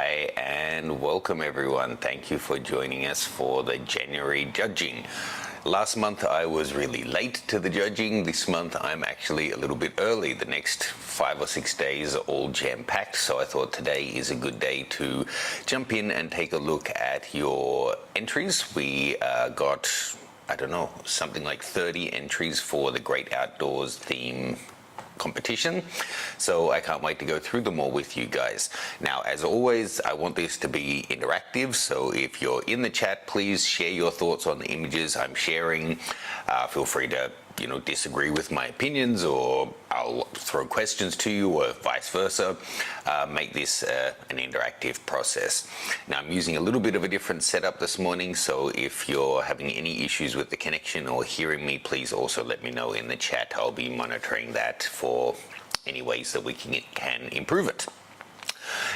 Hi and welcome everyone. Thank you for joining us for the January judging. Last month I was really late to the judging. This month I'm actually a little bit early. The next 5 or 6 days are all jam-packed, so I thought today is a good day to jump in and take a look at your entries. We got, I don't know, something like 30 entries for the Great Outdoors theme competition, so I can't wait to go through them all with you guys. Now, as always, I want this to be interactive, so if you're in the chat, please share your thoughts on the images I'm sharing. Feel free to disagree with my opinions, or I'll throw questions to you, or vice versa. Make this an interactive process. Now, I'm using a little bit of a different setup this morning, so if you're having any issues with the connection or hearing me, please also let me know in the chat. I'll be monitoring that for any ways that we can improve it.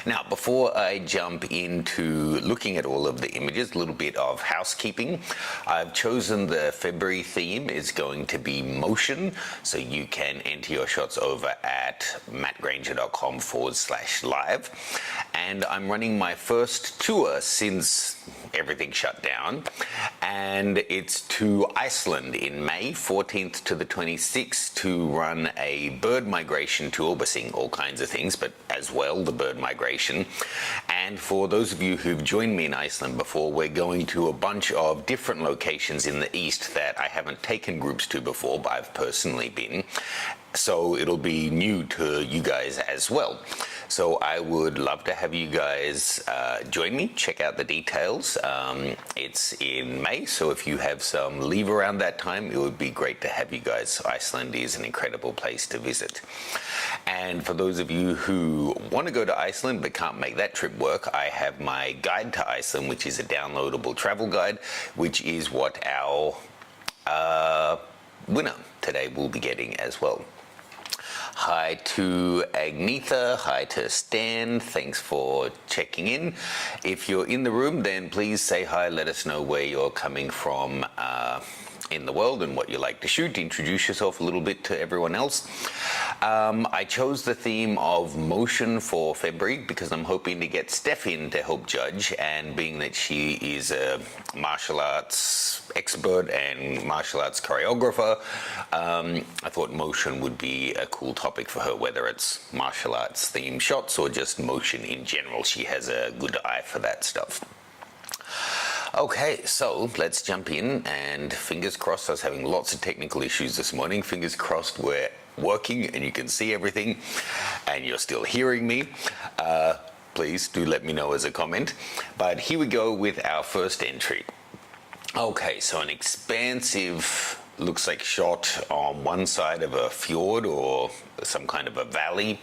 Now, before I jump into looking at all of the images, a little bit of housekeeping. I've chosen the February theme is going to be motion, so you can enter your shots over at mattgranger.com/live. And I'm running my first tour since everything shut down, and it's to Iceland in May 14th to the 26th to run a bird migration tour. We're seeing all kinds of things, but as well the bird migration. And for those of you who've joined me in Iceland before, we're going to a bunch of different locations in the east that I haven't taken groups to before, but I've personally been. So it'll be new to you guys as well. So I would love to have you guys join me, check out the details. It's in May, so if you have some leave around that time, it would be great to have you guys. Iceland is an incredible place to visit. And for those of you who want to go to Iceland but can't make that trip work, I have my guide to Iceland, which is a downloadable travel guide, which is what our winner today will be getting as well. Hi to Agnetha, hi to Stan, thanks for checking in. If you're in the room, then please say hi, let us know where you're coming from in the world and what you like to shoot. Introduce yourself a little bit to everyone else. I chose the theme of motion for February because I'm hoping to get Steph in to help judge, and being that she is a martial arts expert and martial arts choreographer, I thought motion would be a cool topic for her, whether it's martial arts themed shots or just motion in general. She has a good eye for that stuff. Okay, so let's jump in, and fingers crossed. I was having lots of technical issues this morning. Fingers crossed we're working and you can see everything and you're still hearing me. Please do let me know as a comment. But here we go with our first entry. Okay, so an expansive, looks like shot on one side of a fjord or some kind of a valley,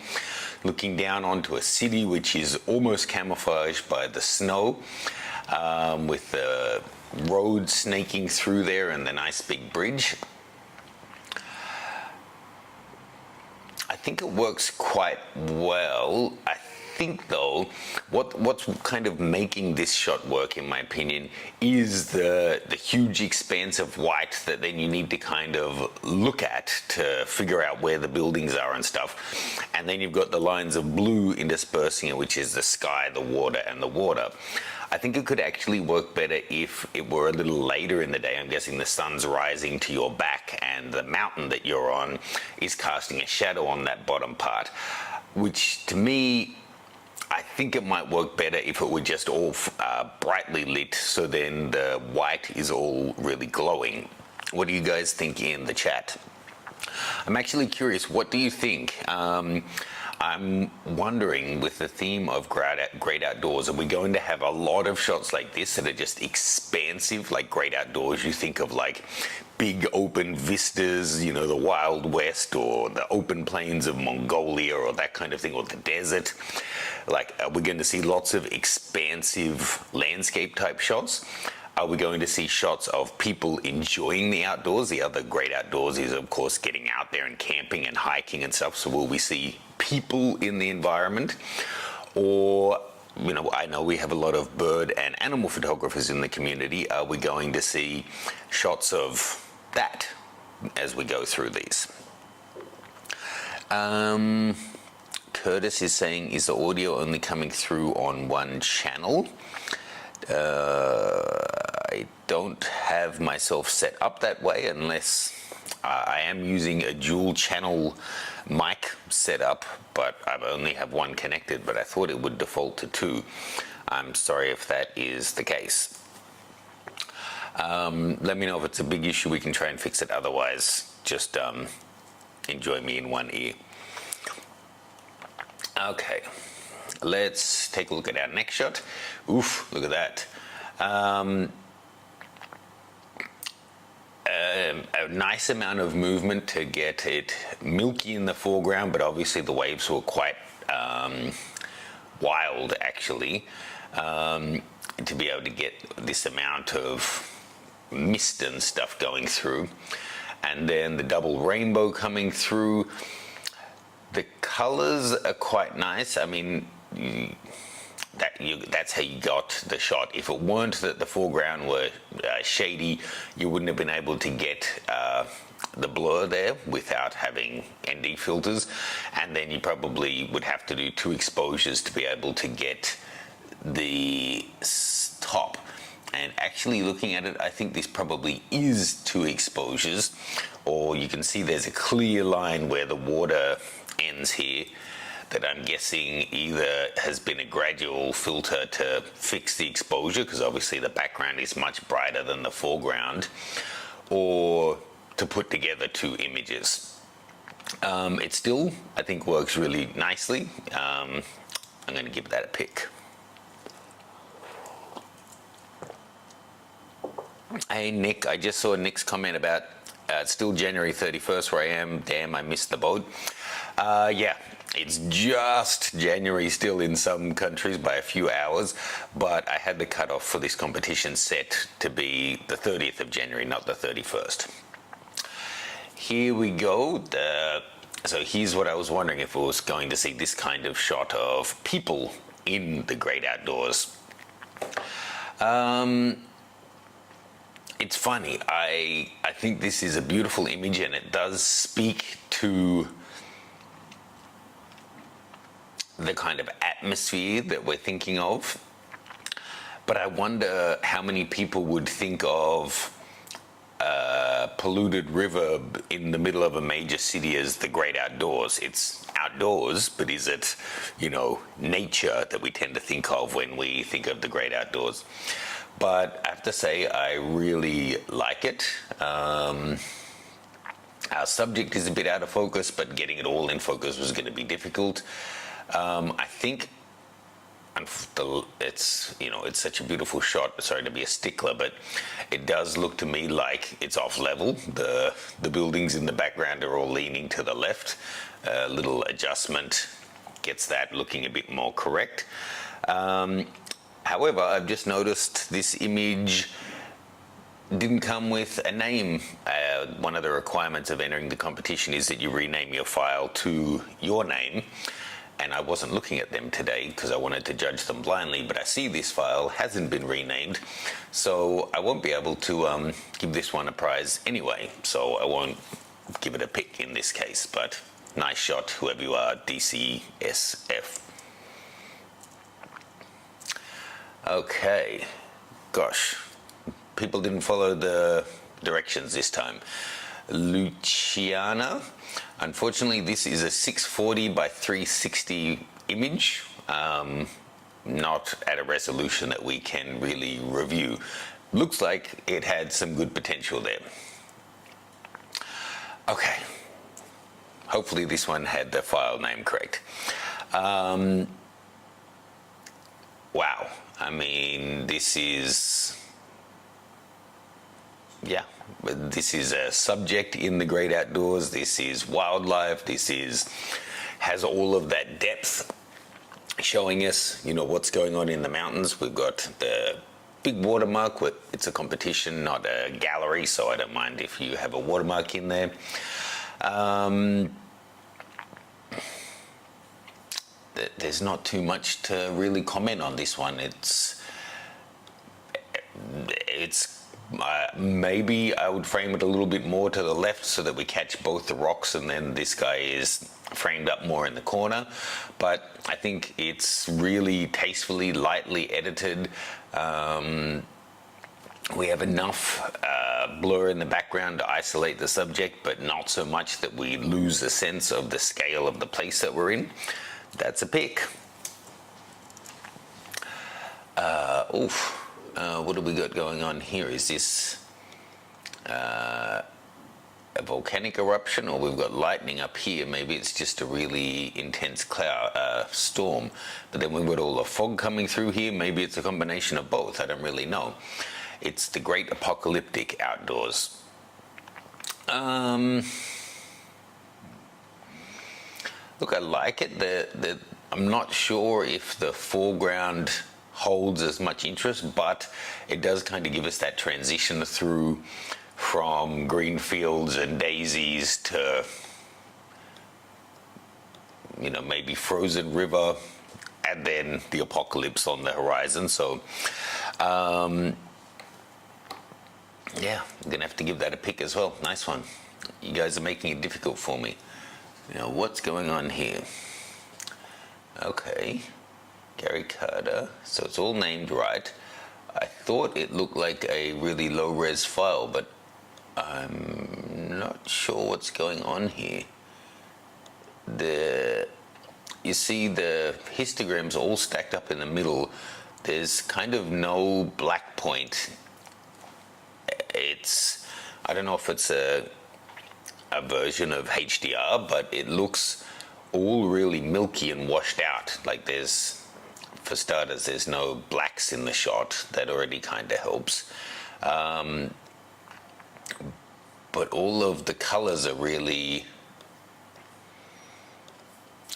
looking down onto a city which is almost camouflaged by the snow, with the road snaking through there and the nice big bridge. I think it works quite well. I think though, what's kind of making this shot work, in my opinion, is the huge expanse of white that then you need to kind of look at to figure out where the buildings are and stuff. And then you've got the lines of blue interspersing it, which is the sky, the water, and the water. I think it could actually work better if it were a little later in the day. I'm guessing the sun's rising to your back and the mountain that you're on is casting a shadow on that bottom part, which to me, I think it might work better if it were just all brightly lit, so then the white is all really glowing. What do you guys think in the chat? I'm actually curious, what do you think? I'm wondering, with the theme of Great Outdoors, are we going to have a lot of shots like this that are just expansive? Like Great Outdoors, you think of like big open vistas, the Wild West, or the open plains of Mongolia, or that kind of thing, or the desert. Like, are we going to see lots of expansive landscape type shots? Are we going to see shots of people enjoying the outdoors? The other Great Outdoors is, of course, getting out there and camping and hiking and stuff. So will we see people in the environment? Or, I know we have a lot of bird and animal photographers in the community. Are we going to see shots of that as we go through these? Curtis is saying, is the audio only coming through on one channel? I don't have myself set up that way unless I am using a dual channel mic setup, but I only have one connected, but I thought it would default to two. I'm sorry if that is the case. Let me know if it's a big issue. We can try and fix it. Otherwise, just enjoy me in one ear. Okay, let's take a look at our next shot. Oof, look at that. A nice amount of movement to get it milky in the foreground, but obviously the waves were quite wild, actually, to be able to get this amount of mist and stuff going through. And then the double rainbow coming through. The colors are quite nice. I mean, that's how you got the shot. If it weren't that the foreground were shady, you wouldn't have been able to get the blur there without having ND filters, and then you probably would have to do 2 exposures to be able to get the top. And actually looking at it, I think this probably is 2 exposures, or you can see there's a clear line where the water ends here that I'm guessing either has been a gradual filter to fix the exposure, because obviously the background is much brighter than the foreground, or to put together 2 images. It still, I think, works really nicely. I'm going to give that a pick. Hey Nick, I just saw Nick's comment about it's still January 31st where I am. Damn, I missed the boat. Yeah, it's just January still in some countries by a few hours, but I had the cutoff for this competition set to be the 30th of January, not the 31st. Here we go. So here's what I was wondering, if I was going to see this kind of shot of people in the great outdoors. It's funny, I think this is a beautiful image, and it does speak to the kind of atmosphere that we're thinking of. But I wonder how many people would think of a polluted river in the middle of a major city as the great outdoors. It's outdoors, but is it, you know, nature that we tend to think of when we think of the great outdoors? But I have to say, I really like it. Our subject is a bit out of focus, but getting it all in focus was going to be difficult. I think it's, you know, it's such a beautiful shot. Sorry to be a stickler, but it does look to me like it's off level. The buildings in the background are all leaning to the left. A little adjustment gets that looking a bit more correct. However, I've just noticed this image didn't come with a name. One of the requirements of entering the competition is that you rename your file to your name. And I wasn't looking at them today because I wanted to judge them blindly, but I see this file hasn't been renamed, so I won't be able to give this one a prize anyway, so I won't give it a pick in this case. But nice shot, whoever you are, DCSF. Okay, gosh, people didn't follow the directions this time. Luciana, unfortunately this is a 640 by 360 image, not at a resolution that we can really review. Looks like it had some good potential there. Okay, hopefully this one had the file name correct. Wow, I mean, this is, yeah, this is a subject in the great outdoors. This is wildlife. This has all of that depth showing us, you know, what's going on in the mountains. We've got the big watermark. It's a competition, not a gallery, so I don't mind if you have a watermark in there. There's not too much to really comment on this one. It's maybe I would frame it a little bit more to the left so that we catch both the rocks, and then this guy is framed up more in the corner, but I think it's really tastefully, lightly edited. We have enough blur in the background to isolate the subject, but not so much that we lose the sense of the scale of the place that we're in. That's a pick. What have we got going on here? Is this a volcanic eruption, or we've got lightning up here? Maybe it's just a really intense cloud storm, but then we've got all the fog coming through here. Maybe it's a combination of both. I don't really know. It's the great apocalyptic outdoors. Look, I like it. I'm not sure if the foreground holds as much interest, but it does kind of give us that transition through from green fields and daisies to, you know, maybe frozen river, and then the apocalypse on the horizon. So yeah, I'm gonna have to give that a pick as well. Nice one. You guys are making it difficult for me. You know, what's going on here? Okay, Gary Carter. So it's all named right. I thought it looked like a really low-res file, but I'm not sure what's going on here. You see the histograms all stacked up in the middle. There's kind of no black point. I don't know if it's a version of HDR, but it looks all really milky and washed out. Like for starters, there's no blacks in the shot. That already kind of helps. But all of the colors are really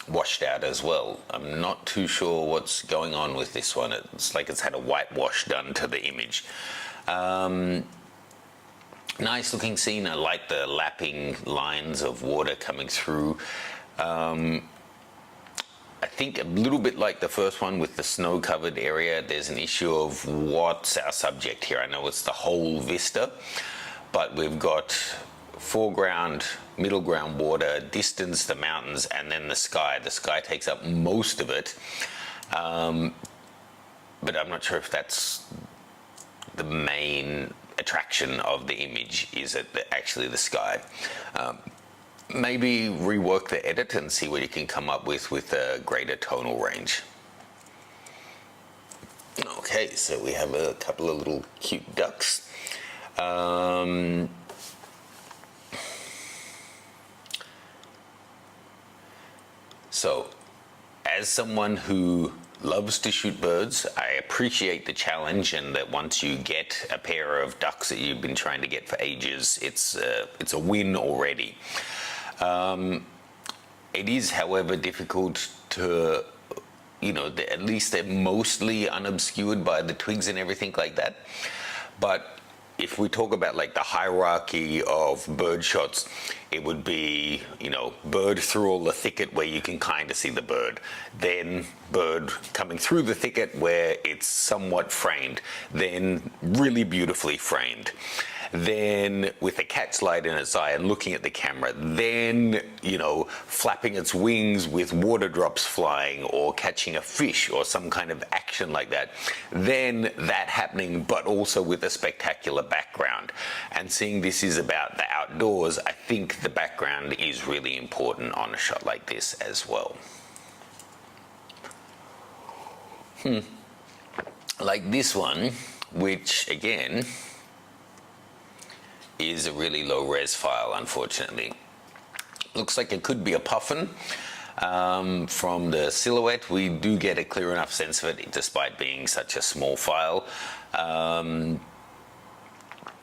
washed out as well. I'm not too sure what's going on with this one. It's like it's had a whitewash done to the image. Nice looking scene. I like the lapping lines of water coming through. I think a little bit like the first one with the snow covered area, there's an issue of what's our subject here. I know it's the whole vista, but we've got foreground, middle ground water, distance, the mountains, and then the sky. The sky takes up most of it, but I'm not sure if that's the main attraction of the image, is it actually the sky. Maybe rework the edit and see what you can come up with a greater tonal range. Okay, so we have a couple of little cute ducks. So, as someone who loves to shoot birds, I appreciate the challenge, and that once you get a pair of ducks that you've been trying to get for ages, it's a win already. It is, however, difficult to, you know, at least they're mostly unobscured by the twigs and everything like that. But if we talk about like the hierarchy of bird shots, it would be, you know, bird through all the thicket where you can kind of see the bird, then bird coming through the thicket where it's somewhat framed, then really beautifully framed, then with a cat's light in its eye and looking at the camera, then, you know, flapping its wings with water drops flying or catching a fish or some kind of action like that, then that happening, but also with a spectacular background. And seeing this is about the outdoors, I think the background is really important on a shot like this as well. Like this one, which again is a really low res file, unfortunately. Looks like it could be a puffin. From the silhouette, we do get a clear enough sense of it, despite being such a small file.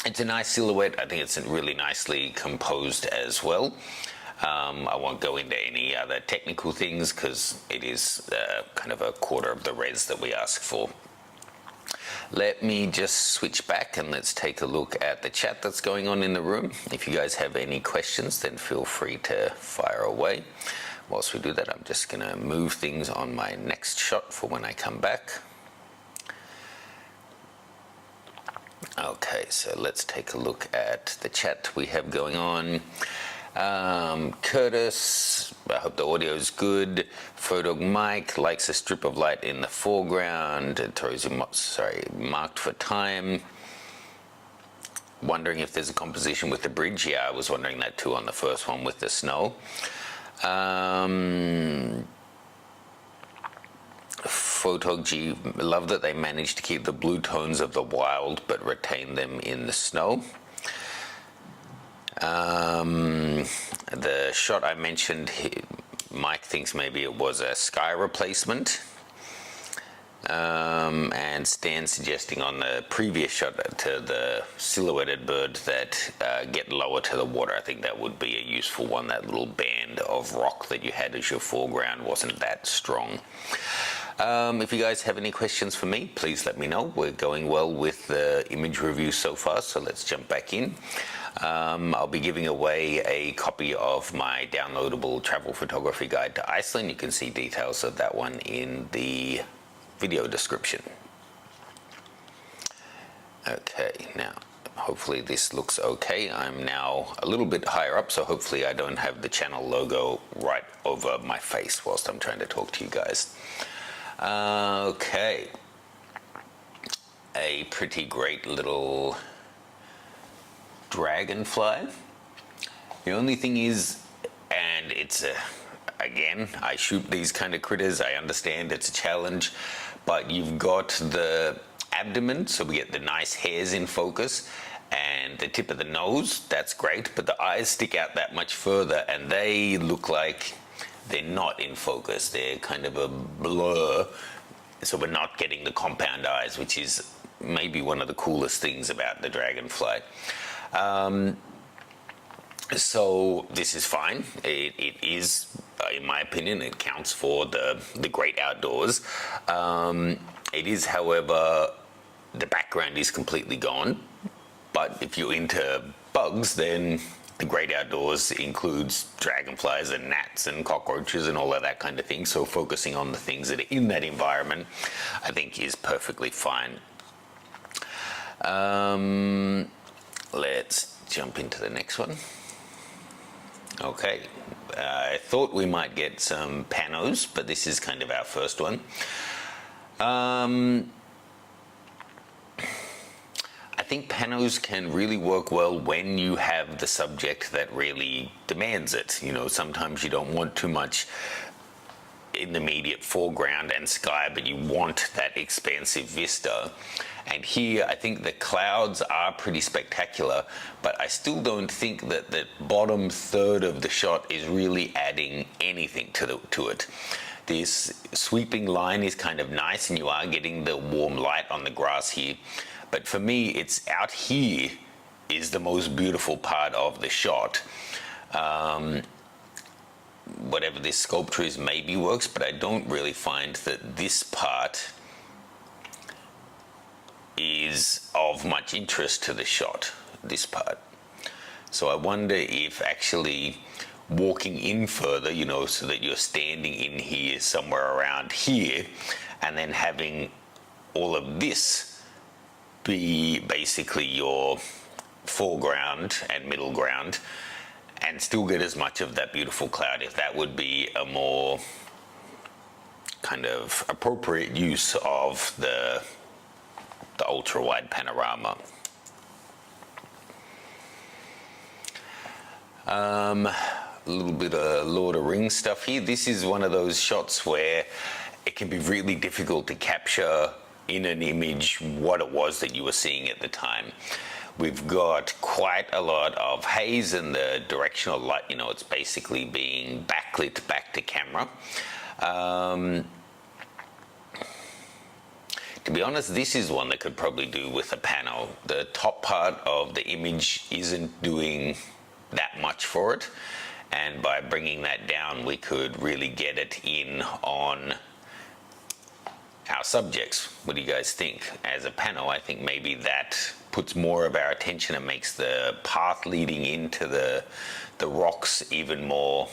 It's a nice silhouette. I think it's really nicely composed as well. I won't go into any other technical things because it is kind of a quarter of the res that we ask for. Let me just switch back and let's take a look at the chat that's going on in the room. If you guys have any questions, then feel free to fire away. Whilst we do that, I'm just going to move things on my next shot for when I come back. Okay, so let's take a look at the chat we have going on. Curtis, I hope the audio is good. Photog Mike likes a strip of light in the foreground. Marked for time. Wondering if there's a composition with the bridge. Yeah, I was wondering that too on the first one with the snow. Photog G, love that they managed to keep the blue tones of the wild but retain them in the snow. The shot I mentioned, Mike thinks maybe it was a sky replacement. And Stan suggesting on the previous shot to the silhouetted bird that get lower to the water. I think that would be a useful one. That little band of rock that you had as your foreground wasn't that strong. If you guys have any questions for me, please let me know. We're going well with the image review so far, so let's jump back in. I'll be giving away a copy of my downloadable travel photography guide to Iceland. You can see details of that one in the video description. Okay, now hopefully this looks okay. I'm now a little bit higher up, so hopefully I don't have the channel logo right over my face whilst I'm trying to talk to you guys. Okay, a pretty great little dragonfly. The only thing is, and it's again, I shoot these kind of critters, I understand it's a challenge, but you've got the abdomen, so we get the nice hairs in focus, and the tip of the nose, that's great, but the eyes stick out that much further and they look like they're not in focus. They're kind of a blur, so we're not getting the compound eyes, which is maybe one of the coolest things about the dragonfly. So this is fine. It is, in my opinion, it counts for the great outdoors. It is, however, the background is completely gone. But if you're into bugs, then the great outdoors includes dragonflies and gnats and cockroaches and all of that kind of thing. So focusing on the things that are in that environment, I think, is perfectly fine. Let's jump into the next one. Okay, I thought we might get some panos, but this is kind of our first one. I think panos can really work well when you have the subject that really demands it. You know, sometimes you don't want too much in the immediate foreground and sky, but you want that expansive vista. And here, I think the clouds are pretty spectacular, but I still don't think that the bottom third of the shot is really adding anything to it. This sweeping line is kind of nice, and you are getting the warm light on the grass here. But for me, it's out here is the most beautiful part of the shot. Whatever this sculpture is maybe works, but I don't really find that this part is of much interest to the shot, this part. So I wonder if actually walking in further, you know, so that you're standing in here somewhere around here, and then having all of this be basically your foreground and middle ground, and still get as much of that beautiful cloud, if that would be a more kind of appropriate use of the ultra-wide panorama. A little bit of Lord of the Rings stuff here. This is one of those shots where it can be really difficult to capture in an image what it was that you were seeing at the time. We've got quite a lot of haze, and the directional light, you know, it's basically being backlit back to camera. To be honest, this is one that could probably do with a pano. The top part of the image isn't doing that much for it, and by bringing that down, we could really get it in on our subjects. What do you guys think? As a pano, I think maybe that puts more of our attention and makes the path leading into the rocks even more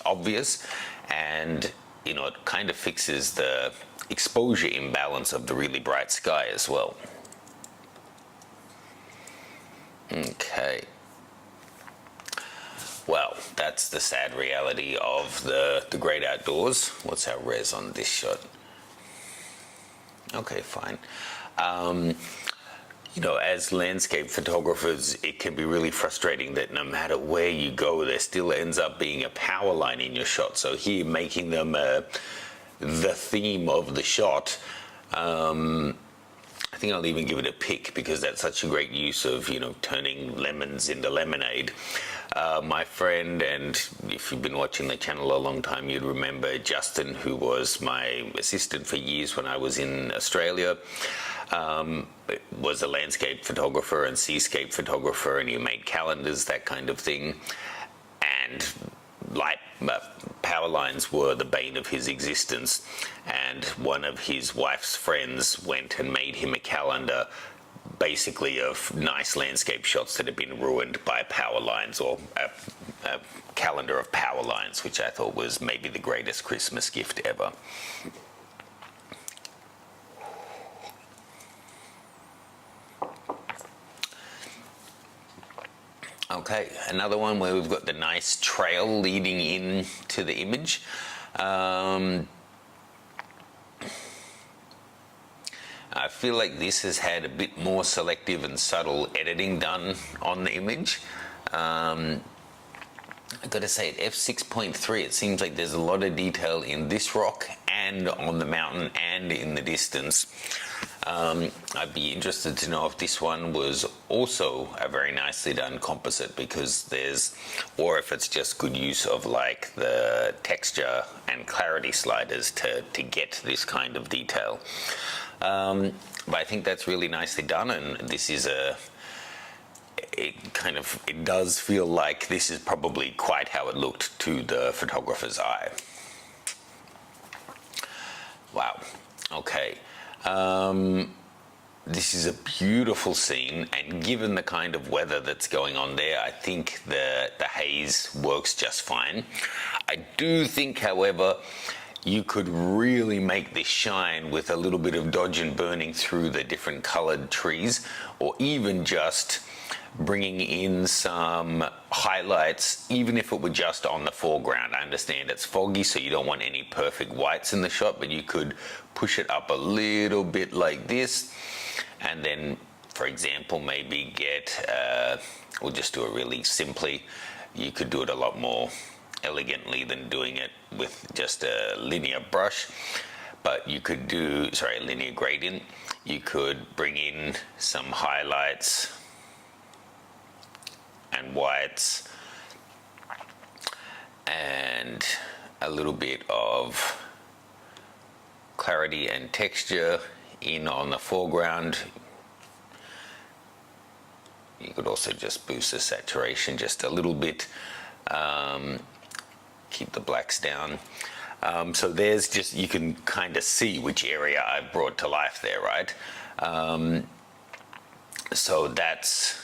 obvious, and you know, it kind of fixes the exposure imbalance of the really bright sky as well. Okay. Well, that's the sad reality of the great outdoors. What's our res on this shot? Okay, fine. You know, as landscape photographers, it can be really frustrating that no matter where you go, there still ends up being a power line in your shot. So here, making them the theme of the shot, I think I'll even give it a pick because that's such a great use of, you know, turning lemons into lemonade. My friend, and if you've been watching the channel a long time, you'd remember Justin, who was my assistant for years when I was in Australia. Was a landscape photographer and seascape photographer, and he made calendars, that kind of thing. And light power lines were the bane of his existence, and one of his wife's friends went and made him a calendar basically of nice landscape shots that had been ruined by power lines, or a calendar of power lines, which I thought was maybe the greatest Christmas gift ever. Okay, another one where we've got the nice trail leading in to the image. I feel like this has had a bit more selective and subtle editing done on the image. I've got to say, at f6.3, it seems like there's a lot of detail in this rock and on the mountain and in the distance. I'd be interested to know if this one was also a very nicely done composite, because there's, or if it's just good use of like the texture and clarity sliders to get this kind of detail. But I think that's really nicely done, and this is it does feel like this is probably quite how it looked to the photographer's eye. Wow. Okay. This is a beautiful scene, and given the kind of weather that's going on there, I think the haze works just fine. I do think, however, you could really make this shine with a little bit of dodge and burning through the different colored trees, or even just bringing in some highlights, even if it were just on the foreground. I understand it's foggy, so you don't want any perfect whites in the shot, but you could push it up a little bit like this, and then, for example, maybe we'll just do it really simply. You could do it a lot more elegantly than doing it with just a linear brush, but you could do, linear gradient. You could bring in some highlights and whites and a little bit of clarity and texture in on the foreground. You could also just boost the saturation just a little bit, keep the blacks down. So there's just, you can kind of see which area I've brought to life there, right? So that's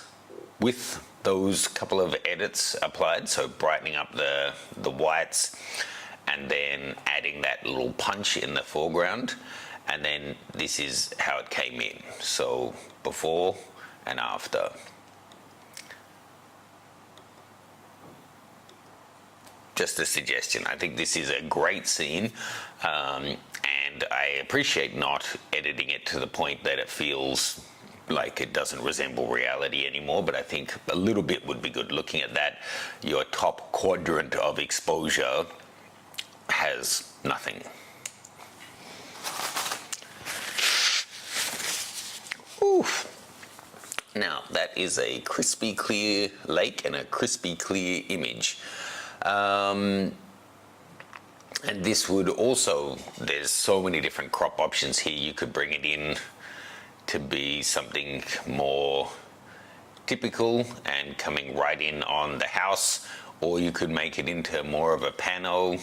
with those couple of edits applied, so brightening up the whites and then adding that little punch in the foreground, and then this is how it came in, so before and after. Just a suggestion. I think this is a great scene, and I appreciate not editing it to the point that it feels like it doesn't resemble reality anymore, but I think a little bit would be good. Looking at that, your top quadrant of exposure has nothing. Oof. Now, that is a crispy clear lake and a crispy clear image. And this would also, there's so many different crop options here. You could bring it in to be something more typical and coming right in on the house, or you could make it into more of a pano.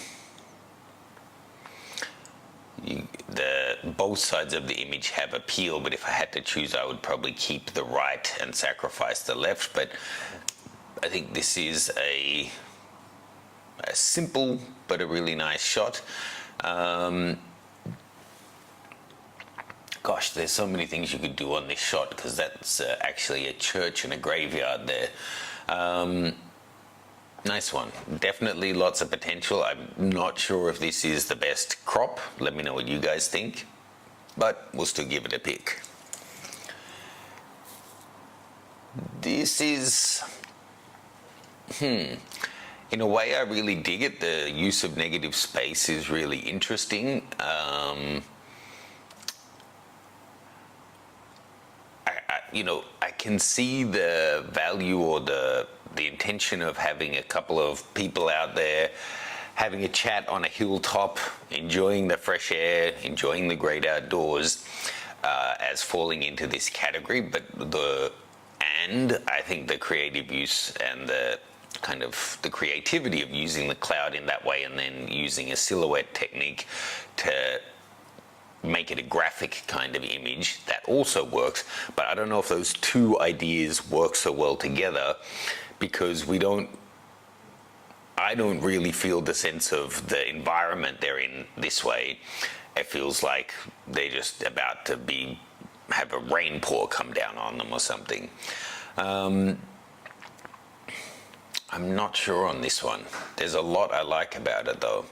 Both sides of the image have appeal, but if I had to choose, I would probably keep the right and sacrifice the left. But I think this is a simple but a really nice shot. Gosh, there's so many things you could do on this shot, because that's actually a church and a graveyard there. Nice one. Definitely lots of potential. I'm not sure if this is the best crop. Let me know what you guys think, but we'll still give it a pick. This is, in a way, I really dig it. The use of negative space is really interesting. I can see the value or the intention of having a couple of people out there having a chat on a hilltop, enjoying the fresh air, enjoying the great outdoors, as falling into this category. But I think the creative use and the kind of the creativity of using the cloud in that way, and then using a silhouette technique to make it a graphic kind of image, that also works. But I don't know if those two ideas work so well together, because I don't really feel the sense of the environment they're in this way. It feels like they're just about to have a rain pour come down on them or something. I'm not sure on this one. There's a lot I like about it though.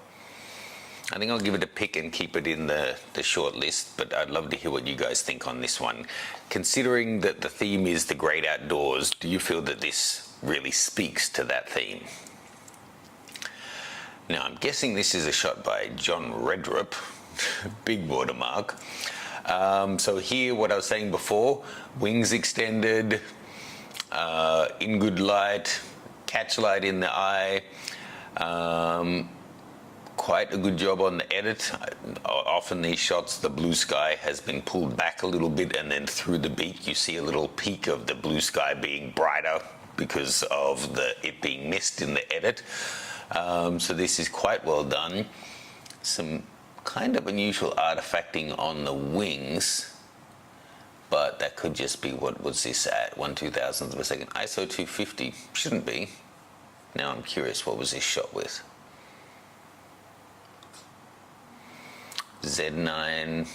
I think I'll give it a pick and keep it in the short list, but I'd love to hear what you guys think on this one. Considering that the theme is the great outdoors, do you feel that this really speaks to that theme? Now, I'm guessing this is a shot by John Redrup, big watermark. So here, what I was saying before, wings extended, in good light, catch light in the eye, quite a good job on the edit. Often these shots, the blue sky has been pulled back a little bit, and then through the beak you see a little peak of the blue sky being brighter because of it being missed in the edit. So this is quite well done. Some kind of unusual artifacting on the wings, but that could just be, what was this at, 1/2000th of a second? ISO 250, shouldn't be. Now I'm curious, what was this shot with? Z9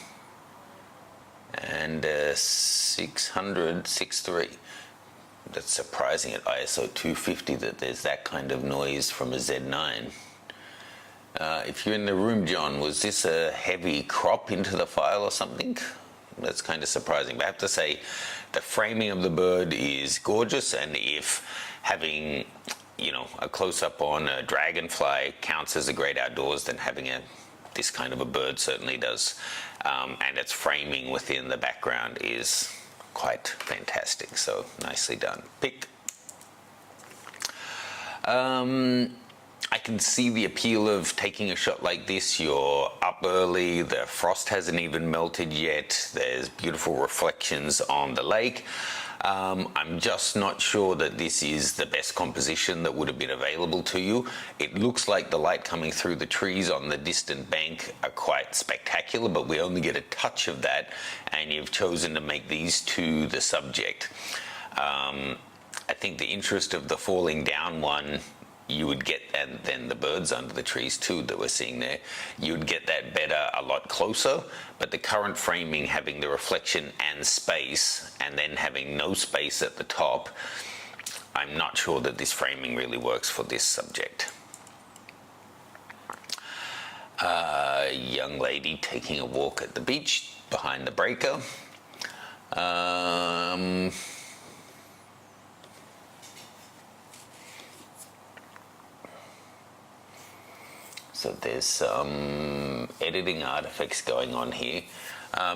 and 600/6.3. That's surprising at ISO 250 that there's that kind of noise from a Z9. If you're in the room, John, was this a heavy crop into the file or something? That's kind of surprising. But I have to say, the framing of the bird is gorgeous, and if having, a close-up on a dragonfly counts as a great outdoors, then having this kind of a bird certainly does. And its framing within the background is quite fantastic. So nicely done. Pick. I can see the appeal of taking a shot like this. You're up early, the frost hasn't even melted yet, there's beautiful reflections on the lake. I'm just not sure that this is the best composition that would have been available to you. It looks like the light coming through the trees on the distant bank are quite spectacular, but we only get a touch of that, and you've chosen to make these two the subject. I think the interest of the falling down one, you would get, and then the birds under the trees too that we're seeing there, you would get that better a lot closer. But the current framing, having the reflection and space, and then having no space at the top, I'm not sure that this framing really works for this subject. A young lady taking a walk at the beach behind the breaker. So there's some editing artifacts going on here.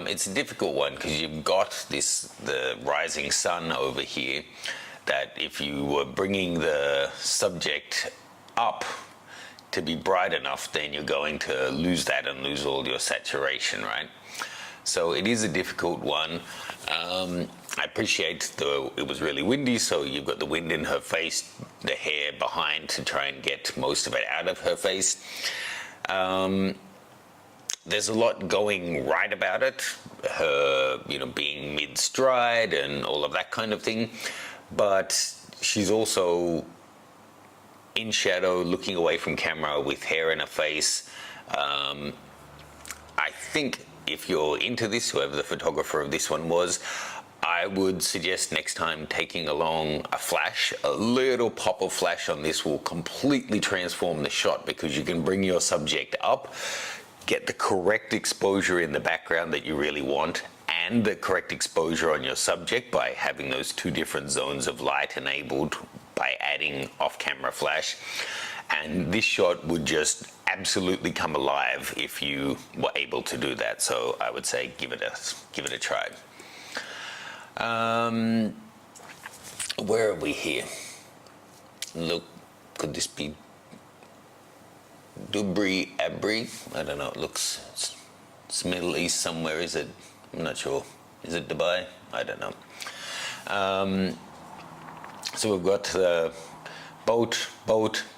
It's a difficult one because you've got the rising sun over here, that if you were bringing the subject up to be bright enough, then you're going to lose that and lose all your saturation, right? So it is a difficult one. I appreciate it was really windy, so you've got the wind in her face, the hair behind to try and get most of it out of her face. There's a lot going right about it, her being mid-stride and all of that kind of thing, but she's also in shadow, looking away from camera with hair in her face. I think if you're into this, whoever the photographer of this one was, I would suggest next time taking along a flash. A little pop of flash on this will completely transform the shot, because you can bring your subject up, get the correct exposure in the background that you really want, and the correct exposure on your subject by having those two different zones of light enabled by adding off-camera flash. And this shot would just absolutely come alive if you were able to do that. So I would say give it a try. Where are we here? Look, could this be Dubri Abri? I don't know. It looks, it's Middle East somewhere. Is it? I'm not sure. Is it Dubai? I don't know. So we've got the boat,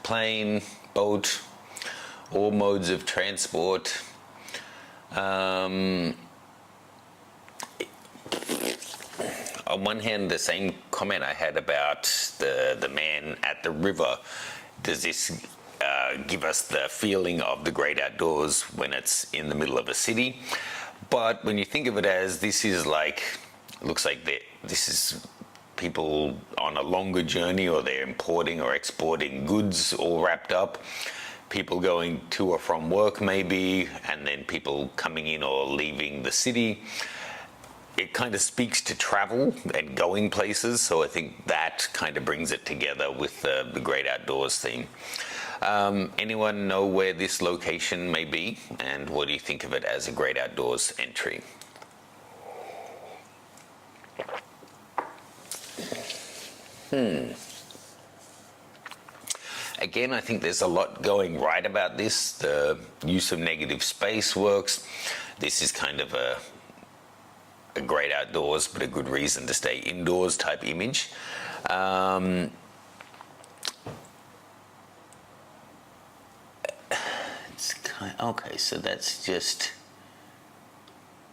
plane, boat, all modes of transport. On one hand, the same comment I had about the man at the river, does this give us the feeling of the great outdoors when it's in the middle of a city? But when you think of it as, this is like, looks like this is people on a longer journey, or they're importing or exporting goods all wrapped up, people going to or from work maybe, and then people coming in or leaving the city. It kind of speaks to travel and going places, so I think that kind of brings it together with the great outdoors theme. Anyone know where this location may be, and what do you think of it as a great outdoors entry? Again, I think there's a lot going right about this. The use of negative space works. This is kind of a great outdoors, but a good reason to stay indoors type image. It's okay, so that's just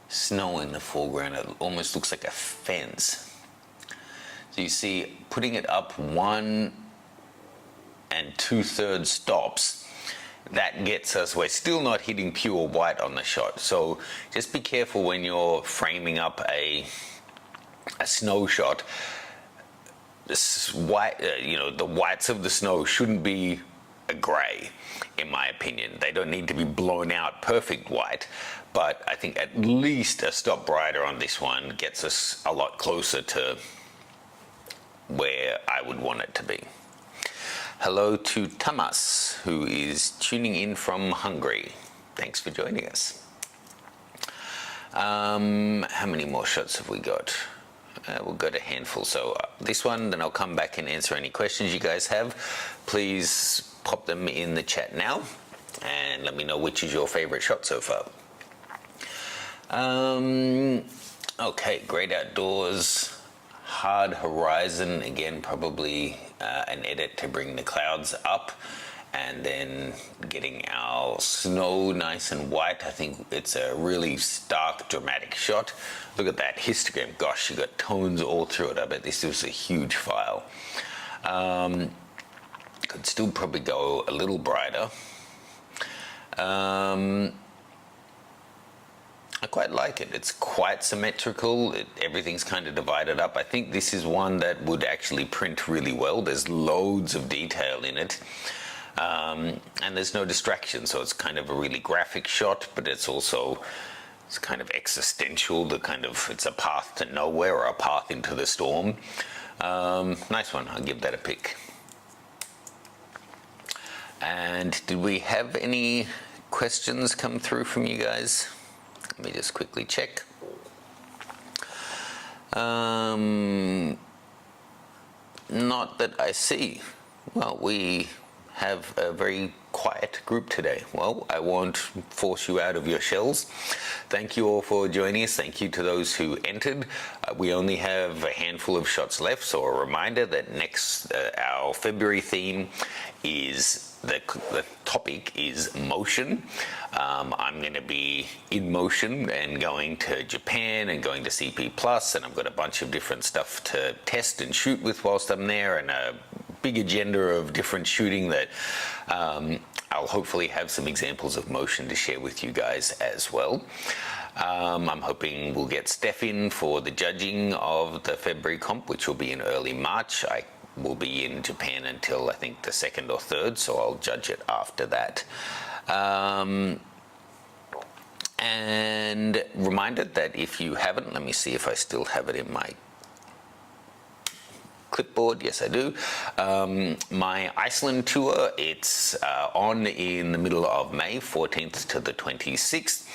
snow in the foreground. It almost looks like a fence. So you see, putting it up 1 2/3 stops, that gets us, we're still not hitting pure white on the shot. So just be careful when you're framing up a snow shot. This white, the whites of the snow shouldn't be a gray, in my opinion. They don't need to be blown out perfect white, but I think at least a stop brighter on this one gets us a lot closer to where I would want it to be. Hello to Tamas, who is tuning in from Hungary. Thanks for joining us. How many more shots have we got? We'll go to a handful. So this one, then I'll come back and answer any questions you guys have. Please pop them in the chat now, and let me know which is your favorite shot so far. Okay, great outdoors. Hard horizon, again, probably an edit to bring the clouds up, and then getting our snow nice and white. I think it's a really stark, dramatic shot. Look at that histogram. Gosh, you got tones all through it. I bet this was a huge file. Could still probably go a little brighter. I quite like it. It's quite symmetrical. Everything's kind of divided up. I think this is one that would actually print really well. There's loads of detail in it. And there's no distraction, so it's kind of a really graphic shot, but it's kind of existential. It's a path to nowhere, or a path into the storm. Nice one. I'll give that a pick. And did we have any questions come through from you guys? Let me just quickly check. Not that I see. Well, we have a very quiet group today. Well, I won't force you out of your shells. Thank you all for joining us. Thank you to those who entered. We only have a handful of shots left, so a reminder that next, our February theme is the topic is motion. I'm going to be in motion and going to Japan and going to CP Plus, and I've got a bunch of different stuff to test and shoot with whilst I'm there, and a big agenda of different shooting that I'll hopefully have some examples of motion to share with you guys as well. I'm hoping we'll get Steph in for the judging of the February comp, which will be in early March. I will be in Japan until I think the 2nd or 3rd, so I'll judge it after that. And reminded that if you haven't, let me see if I still have it in my clipboard. Yes, I do. My Iceland tour, it's on in the middle of May, 14th to the 26th.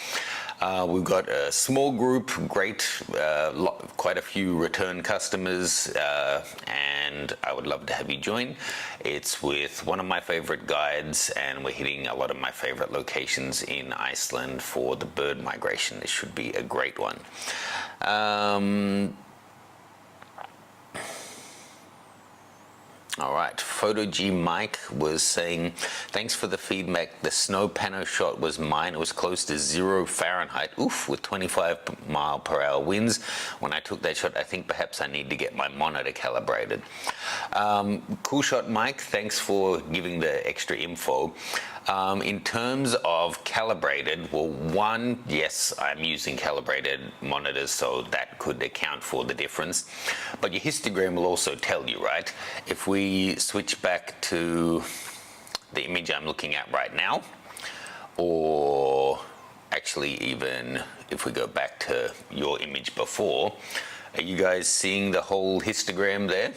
We've got a small group, great, quite a few return customers, and I would love to have you join. It's with one of my favorite guides, and we're hitting a lot of my favorite locations in Iceland for the bird migration. This should be a great one. All right, Photo G Mike was saying, thanks for the feedback. The snow pano shot was mine. It was close to 0 Fahrenheit, oof, with 25-mile-per-hour winds. When I took that shot, I think perhaps I need to get my monitor calibrated. Cool shot, Mike. Thanks for giving the extra info. In terms of calibrated, well, one, yes, I'm using calibrated monitors, so that could account for the difference. But your histogram will also tell you, right? If we switch back to the image I'm looking at right now, or actually even if we go back to your image before, are you guys seeing the whole histogram there?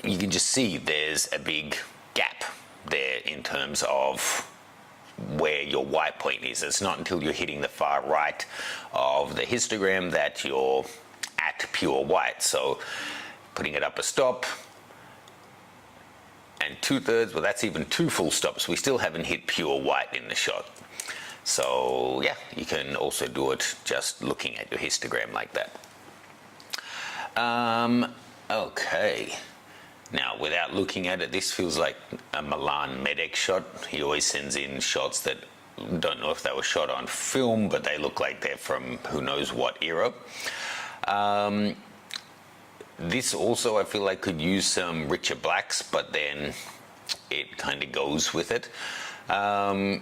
You can just see there's a big gap there in terms of where your white point is. It's not until you're hitting the far right of the histogram that you're at pure white. So putting it up a stop and 2/3, well, that's even 2 full stops. We still haven't hit pure white in the shot. So yeah, you can also do it just looking at your histogram like that. Okay. Now, without looking at it, this feels like a Milan Medex shot. He always sends in shots that don't know if they were shot on film, but they look like they're from who knows what era. This also, I feel like, could use some richer blacks, but then it kind of goes with it. There's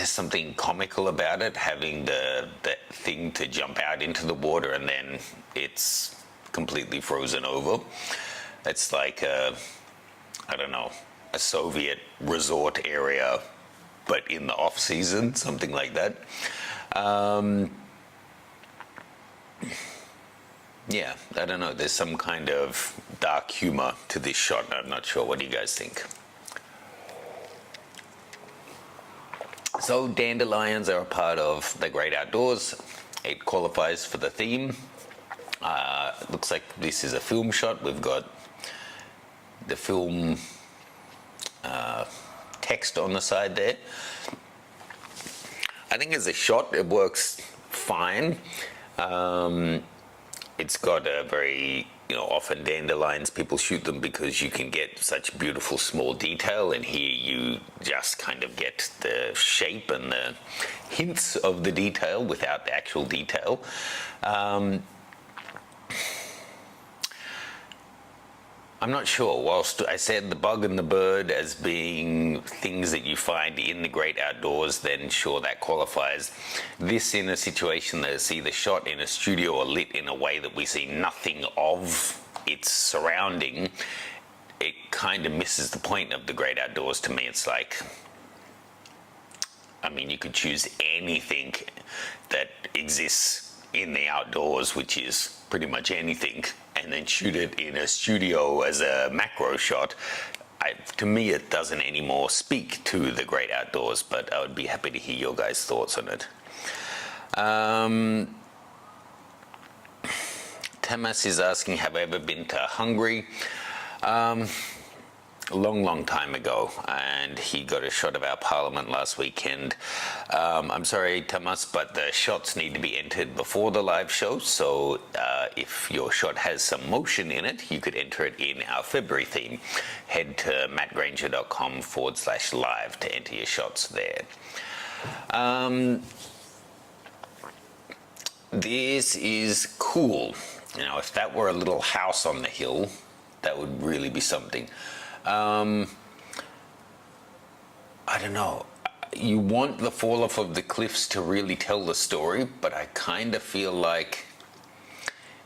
something comical about it, having the thing to jump out into the water and then it's completely frozen over. It's like I don't know, a Soviet resort area, but in the off season, something like that. Yeah, I don't know. There's some kind of dark humor to this shot. I'm not sure. What do you guys think? So dandelions are a part of the great outdoors. It qualifies for the theme. Looks like this is a film shot. We've got the film text on the side there. I think as a shot, it works fine. It's got a very, often dandelions, people shoot them because you can get such beautiful small detail, and here you just kind of get the shape and the hints of the detail without the actual detail. I'm not sure. Whilst I said the bug and the bird as being things that you find in the great outdoors, then sure, that qualifies. This in a situation that is either shot in a studio or lit in a way that we see nothing of its surrounding, it kind of misses the point of the great outdoors to me. It's like, I mean, you could choose anything that exists in the outdoors, which is pretty much anything, and then shoot it in a studio as a macro shot. To me, it doesn't anymore speak to the great outdoors, but I would be happy to hear your guys' thoughts on it. Tamas is asking, have I ever been to Hungary? A long time ago, and he got a shot of our parliament last weekend. I'm sorry, Tamas, but the shots need to be entered before the live show, so if your shot has some motion in it, you could enter it in our February theme. Head to mattgranger.com/live to enter your shots there. This is cool. If that were a little house on the hill, that would really be something. I don't know. you want the fall off of the cliffs to really tell the story, but I kind of feel like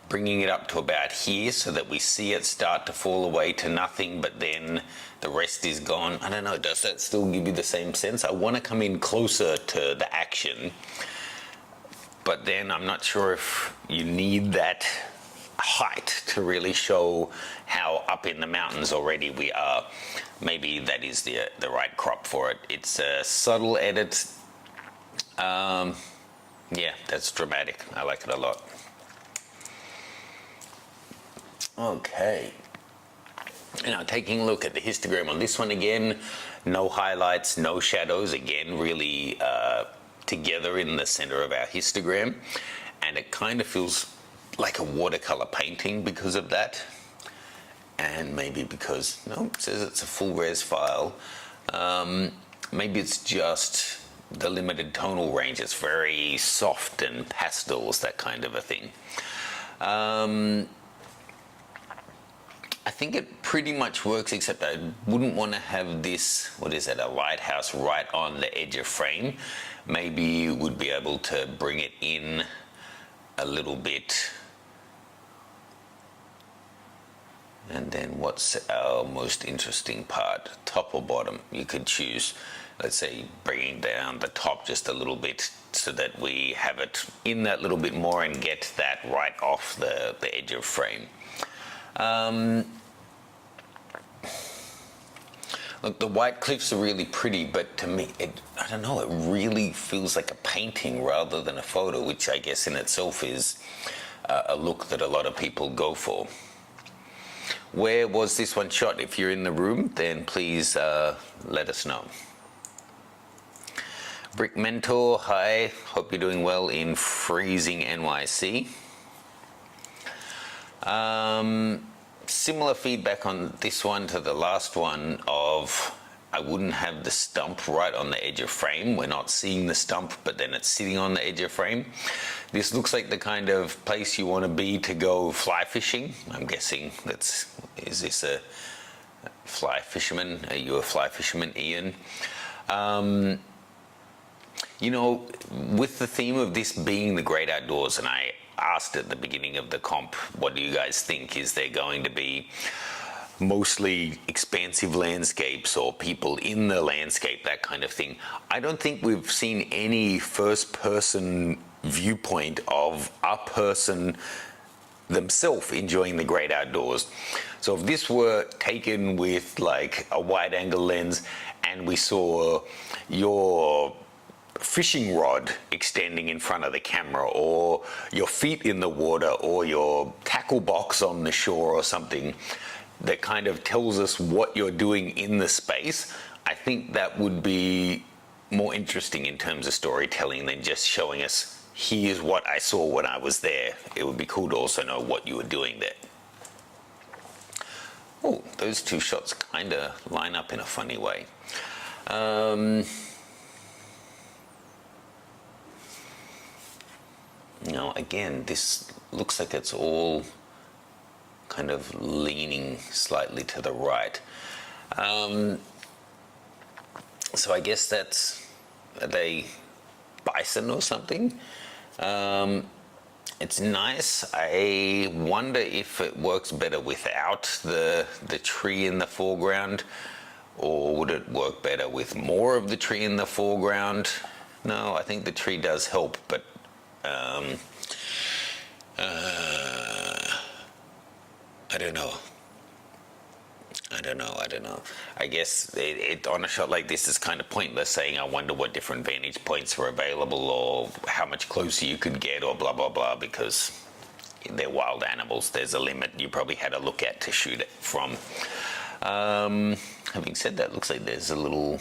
bringing it up to about here so that we see it start to fall away to nothing, but then the rest is gone. I don't know, does that still give you the same sense? I want to come in closer to the action, but then I'm not sure if you need that height to really show how up in the mountains already we are. Maybe that is the right crop for it. It's a subtle edit. Yeah, that's dramatic. I like it a lot. Okay. Now taking a look at the histogram on this one again, no highlights, no shadows, again really together in the center of our histogram, and it kind of feels like a watercolor painting because of that, and maybe because, no, it says it's a full res file. Maybe it's just the limited tonal range. It's very soft and pastels, that kind of a thing. I think it pretty much works, except I wouldn't want to have this, what is it, a lighthouse right on the edge of frame. Maybe you would be able to bring it in a little bit. And then what's our most interesting part, top or bottom? You could choose, let's say, bringing down the top just a little bit so that we have it in that little bit more and get that right off the edge of frame. Look, the white cliffs are really pretty, but to me, I don't know, it really feels like a painting rather than a photo, which I guess in itself is a look that a lot of people go for. Where was this one shot? If you're in the room, then please let us know. Brick Mentor, hi, hope you're doing well in freezing NYC. Similar feedback on this one to the last one of I wouldn't have the stump right on the edge of frame. We're not seeing the stump, but then it's sitting on the edge of frame. This looks like the kind of place you want to be to go fly fishing. I'm guessing is this a fly fisherman? Are you a fly fisherman, Ian? You know, with the theme of this being the great outdoors, and I asked at the beginning of the comp, what do you guys think? Is there going to be mostly expansive landscapes or people in the landscape, that kind of thing? I don't think we've seen any first-person viewpoint of a person themselves enjoying the great outdoors. So if this were taken with like a wide-angle lens and we saw your fishing rod extending in front of the camera, or your feet in the water, or your tackle box on the shore or something that kind of tells us what you're doing in the space, I think that would be more interesting in terms of storytelling than just showing us, here's what I saw when I was there. It would be cool to also know what you were doing there. Oh, those two shots kind of line up in a funny way. Now, again, this looks like it's all kind of leaning slightly to the right. So I guess are they bison or something? It's nice. I wonder if it works better without the tree in the foreground, or would it work better with more of the tree in the foreground? No, I think the tree does help, but I don't know. I guess on a shot like this is kind of pointless saying, I wonder what different vantage points are available or how much closer you could get or blah, blah, blah, because they're wild animals. There's a limit you probably had a look at to shoot it from. Having said that, looks like there's a little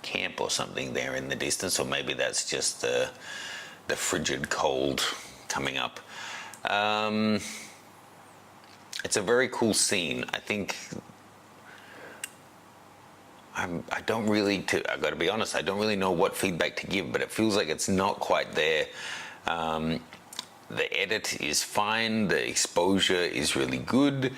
camp or something there in the distance, or maybe that's just the frigid cold coming up. It's a very cool scene. I think I don't really, I got to be honest, I don't really know what feedback to give, but it feels like it's not quite there. The edit is fine. The exposure is really good.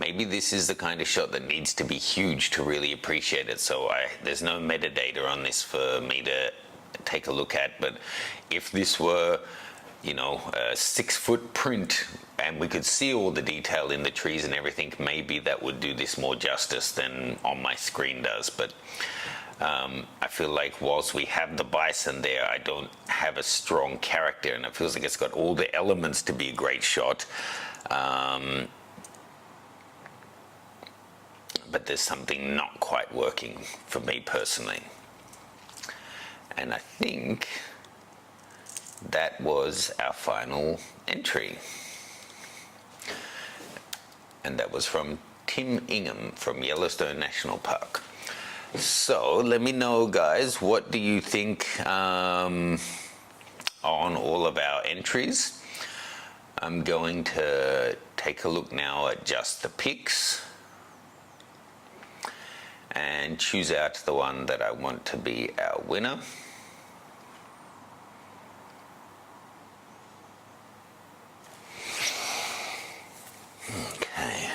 maybe this is the kind of shot that needs to be huge to really appreciate it. So there's no metadata on this for me to take a look at, but if this were, you know, a 6-foot print and we could see all the detail in the trees and everything, maybe that would do this more justice than on my screen does. But I feel like whilst we have the bison there, I don't have a strong character, and it feels like it's got all the elements to be a great shot. But there's something not quite working for me personally. And I think that was our final entry. And that was from Tim Ingham from Yellowstone National Park. So let me know, guys, what do you think on all of our entries? I'm going to take a look now at just the pics and choose out the one that I want to be our winner. Okay.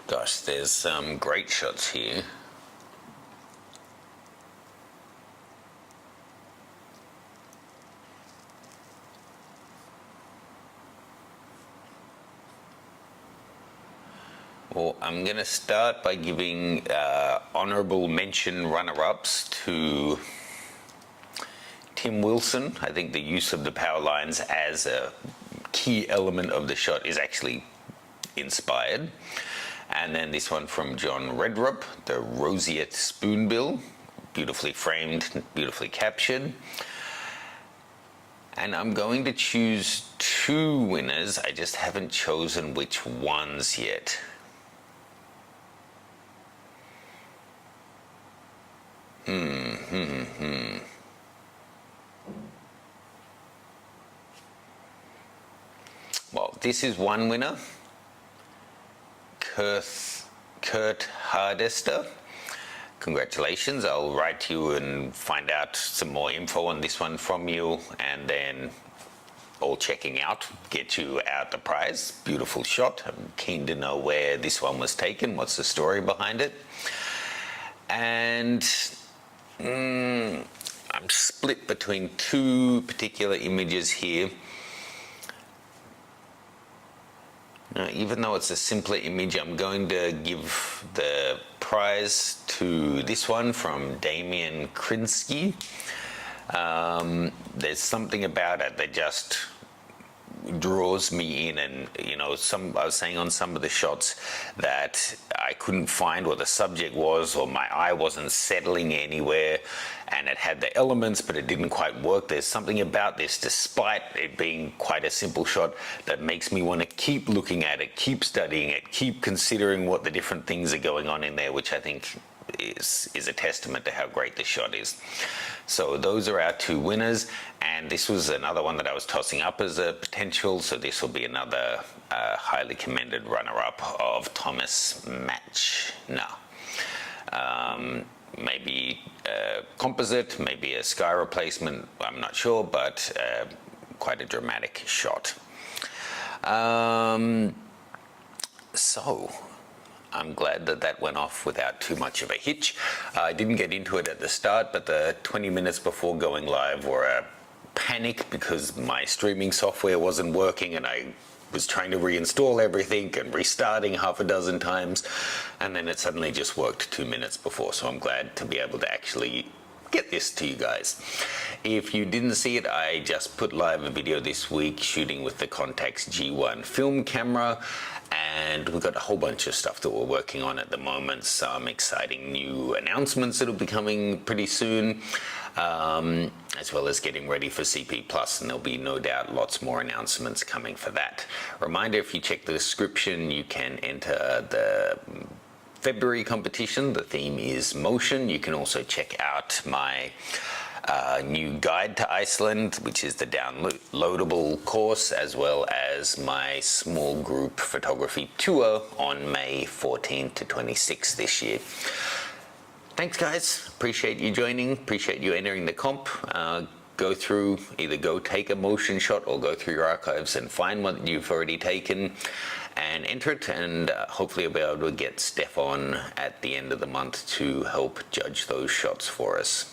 Gosh, there's some great shots here. Well, I'm going to start by giving honorable mention runner-ups to Tim Wilson. I think the use of the power lines as a key element of the shot is actually inspired. And then this one from John Redrup, the roseate spoonbill, beautifully framed, beautifully captured. And I'm going to choose 2 winners. I just haven't chosen which ones yet. Well, this is one winner, Kurt Hardester. Congratulations. I'll write to you and find out some more info on this one from you, and then all checking out, get you out the prize. Beautiful shot. I'm keen to know where this one was taken, what's the story behind it. And I'm split between 2 particular images here. Now, even though it's a simpler image, I'm going to give the prize to this one from Damien Krinsky. There's something about it that just draws me in, and you know, I was saying on some of the shots that I couldn't find what the subject was, or my eye wasn't settling anywhere, and it had the elements but it didn't quite work. There's something about this, despite it being quite a simple shot, that makes me want to keep looking at it, keep studying it, keep considering what the different things are going on in there, which I think is a testament to how great the shot is. So those are our 2 winners, and this was another one that I was tossing up as a potential, so this will be another highly commended runner-up of Thomas Matchner. Maybe a composite, maybe a sky replacement, I'm not sure, but quite a dramatic shot. So I'm glad that that went off without too much of a hitch. I didn't get into it at the start, but the 20 minutes before going live were a panic because my streaming software wasn't working, and I was trying to reinstall everything and restarting half a dozen times, and then it suddenly just worked 2 minutes before. So I'm glad to be able to actually get this to you guys. If you didn't see it, I just put live a video this week shooting with the Contax G1 film camera, and we've got a whole bunch of stuff that we're working on at the moment, some exciting new announcements that'll be coming pretty soon, as well as getting ready for CP Plus, and there'll be no doubt lots more announcements coming for that. Reminder, if you check the description, you can enter the February competition. The theme is motion. You can also check out my new guide to Iceland, which is the downloadable course, as well as my small group photography tour on May 14th to 26th this year. Thanks, guys. Appreciate you joining. Appreciate you entering the comp. go through, either go take a motion shot or go through your archives and find what you've already taken and enter it, and hopefully I'll be able to get Steph on at the end of the month to help judge those shots for us.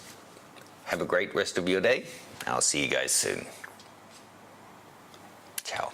Have a great rest of your day. I'll see you guys soon. Ciao.